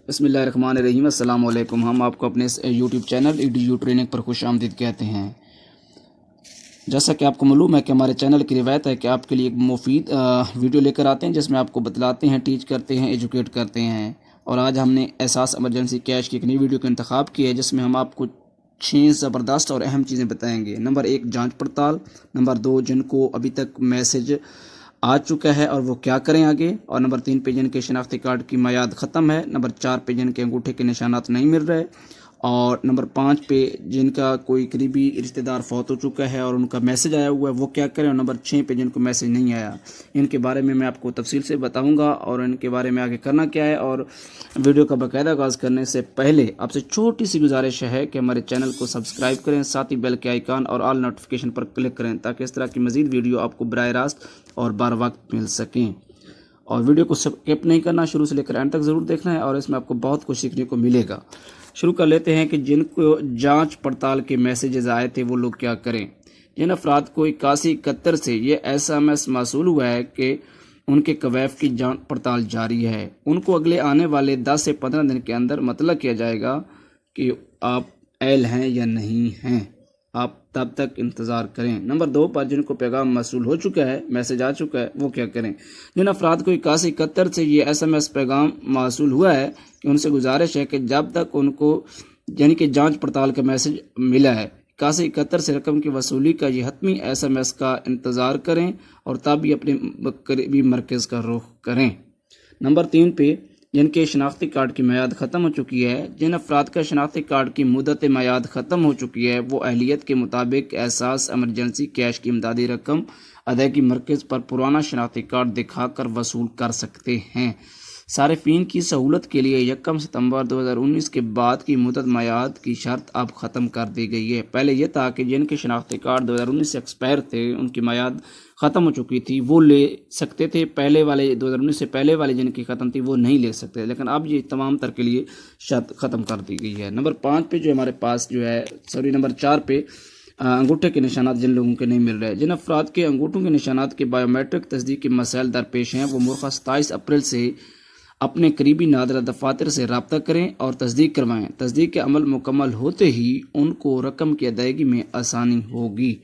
بسم اللہ الرحمن الرحیم۔ السلام علیکم۔ ہم آپ کو اپنے یوٹیوب چینل EDU ٹریننگ پر خوش آمدید کہتے ہیں۔ جیسا کہ آپ کو معلوم ہے کہ ہمارے چینل کی روایت ہے کہ آپ کے لیے ایک مفید ویڈیو لے کر آتے ہیں جس میں آپ کو بتلاتے ہیں، ٹیچ کرتے ہیں، ایجوکیٹ کرتے ہیں۔ اور آج ہم نے احساس ایمرجنسی کیش کی ایک نئی ویڈیو کا انتخاب کیا ہے جس میں ہم آپ کو 6 زبردست اور اہم چیزیں بتائیں گے۔ نمبر 1 جانچ پڑتال، نمبر 2 جن کو ابھی تک میسج آ چکا ہے اور وہ کیا کریں آگے، اور نمبر 3 پہ جن کے شناختی کارڈ کی میعاد ختم ہے، نمبر 4 پہ جن کے انگوٹھے کے نشانات نہیں مل رہے، اور نمبر 5 پہ جن کا کوئی قریبی رشتہ دار فوت ہو چکا ہے اور ان کا میسج آیا ہوا ہے وہ کیا کریں، اور نمبر 6 پہ جن کو میسج نہیں آیا۔ ان کے بارے میں آپ کو تفصیل سے بتاؤں گا اور ان کے بارے میں آگے کرنا کیا ہے۔ اور ویڈیو کا باقاعدہ آغاز کرنے سے پہلے آپ سے چھوٹی سی گزارش ہے کہ ہمارے چینل کو سبسکرائب کریں، ساتھ ہی بیل کے آئیکن اور آل نوٹیفیکیشن پر کلک کریں تاکہ اس طرح کی مزید ویڈیو آپ کو براہ راست اور بار وقت مل سکیں۔ اور ویڈیو کو سکپ نہیں کرنا، شروع سے لے کر اینڈ تک ضرور دیکھنا ہے اور اس میں آپ کو بہت کچھ سیکھنے کو ملے گا۔ شروع کر لیتے ہیں کہ جن کو جانچ پڑتال کے میسیجز آئے تھے وہ لوگ کیا کریں۔ جن افراد کو 8171 سے یہ SMS موصول ہوا ہے کہ ان کے کویف کی جانچ پڑتال جاری ہے، ان کو اگلے آنے والے 10 سے 15 دن کے اندر مطلع کیا جائے گا کہ آپ اہل ہیں یا نہیں ہیں، آپ تب تک انتظار کریں۔ نمبر 2 پر جن کو پیغام موصول ہو چکا ہے، میسج آ چکا ہے، وہ کیا کریں۔ جن افراد کو 8171 سے یہ SMS پیغام موصول ہوا ہے کہ ان سے گزارش ہے کہ جب تک ان کو یعنی کہ جانچ پڑتال کا میسج ملا ہے 8171 سے رقم کی وصولی کا یہ حتمی SMS کا انتظار کریں اور تب ہی اپنے قریبی مرکز کا رخ کریں۔ نمبر 3 پہ جن کے شناختی کارڈ کی میعاد ختم ہو چکی ہے، جن افراد کا شناختی کارڈ کی مدت میعاد ختم ہو چکی ہے وہ اہلیت کے مطابق احساس ایمرجنسی کیش کی امدادی رقم ادائیگی مرکز پر پرانا شناختی کارڈ دکھا کر وصول کر سکتے ہیں۔ صارفین کی سہولت کے لیے 1 ستمبر 2019 کے بعد کی مدت میعاد کی شرط اب ختم کر دی گئی ہے۔ پہلے یہ تھا کہ جن کے شناختی کارڈ 2019 سے ایکسپائر تھے، ان کی میعاد ختم ہو چکی تھی، وہ لے سکتے تھے، پہلے والے 2019 سے پہلے والے جن کی ختم تھی وہ نہیں لے سکتے، لیکن اب یہ تمام تر کے لیے شرط ختم کر دی گئی ہے۔ نمبر 5 پہ جو ہمارے پاس نمبر 4 پہ انگوٹھے کے نشانات جن لوگوں کے نہیں مل رہے، جن افراد کے انگوٹھوں کے نشانات کے بائیو میٹرک تصدیق کے مسائل درپیش ہیں وہ مرخہ 27 اپریل سے اپنے قریبی نادرہ دفاتر سے رابطہ کریں اور تصدیق کروائیں۔ تصدیق کے عمل مکمل ہوتے ہی ان کو رقم کی ادائیگی میں آسانی ہوگی۔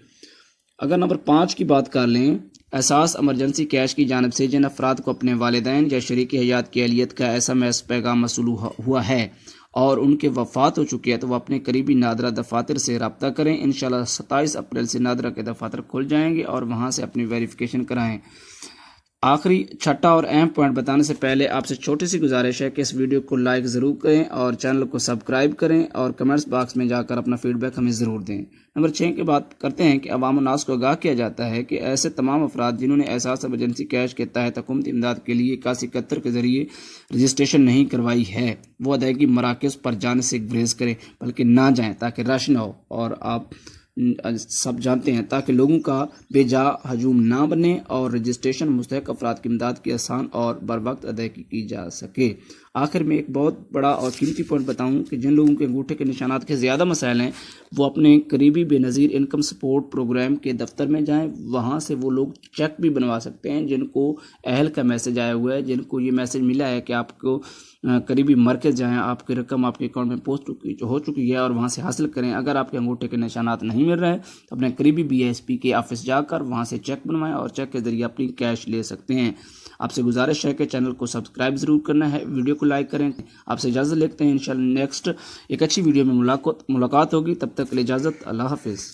اگر نمبر 5 کی بات کر لیں، احساس ایمرجنسی کیش کی جانب سے جن افراد کو اپنے والدین یا شریک حیات کی اہلیت کا SMS پیغام موصول ہوا ہے اور ان کے وفات ہو چکی ہے تو وہ اپنے قریبی نادرہ دفاتر سے رابطہ کریں۔ انشاءاللہ 27 اپریل سے نادرہ کے دفاتر کھل جائیں گے اور وہاں سے اپنی ویریفیکیشن کرائیں۔ آخری چھٹا اور اہم پوائنٹ بتانے سے پہلے آپ سے چھوٹی سی گزارش ہے کہ اس ویڈیو کو لائک ضرور کریں اور چینل کو سبسکرائب کریں اور کمنٹس باکس میں جا کر اپنا فیڈ بیک ہمیں ضرور دیں۔ نمبر 6 کی بات کرتے ہیں کہ عوام الناس کو آگاہ کیا جاتا ہے کہ ایسے تمام افراد جنہوں نے احساس ایمرجنسی کیش کے تحت حکومتی امداد کے لیے 8171 کے ذریعے رجسٹریشن نہیں کروائی ہے وہ ادائیگی مراکز پر جانے سے گریز کریں، بلکہ نہ جائیں تاکہ رش نہ ہو، اور آپ سب جانتے ہیں تاکہ لوگوں کا بے جا ہجوم نہ بنے اور رجسٹریشن مستحق افراد کی امداد کی آسان اور بر وقت ادائیگی کی جا سکے۔ آخر میں ایک بہت بڑا اور قیمتی پوائنٹ بتاؤں کہ جن لوگوں کے انگوٹھے کے نشانات کے زیادہ مسائل ہیں وہ اپنے قریبی بے نظیر انکم سپورٹ پروگرام کے دفتر میں جائیں، وہاں سے وہ لوگ چیک بھی بنوا سکتے ہیں جن کو اہل کا میسج آیا ہوا ہے، جن کو یہ میسج ملا ہے کہ آپ کو قریبی مرکز جائیں، آپ کی رقم آپ کے اکاؤنٹ میں پوسٹ ہو چکی ہے اور وہاں سے حاصل کریں۔ اگر آپ کے انگوٹھے کے نشانات نہیں مل رہے تو اپنے قریبی BSP کے آفس جا کر وہاں سے چیک بنوائیں اور چیک کے ذریعے اپنی کیش لے سکتے ہیں۔ آپ سے گزارش ہے کہ چینل کو سبسکرائب ضرور کرنا ہے، ویڈیو کو لائک کریں۔ آپ سے اجازت لیتے ہیں، انشاءاللہ نیکسٹ ایک اچھی ویڈیو میں ملاقات ہوگی، تب تک کے لیے اجازت، اللہ حافظ۔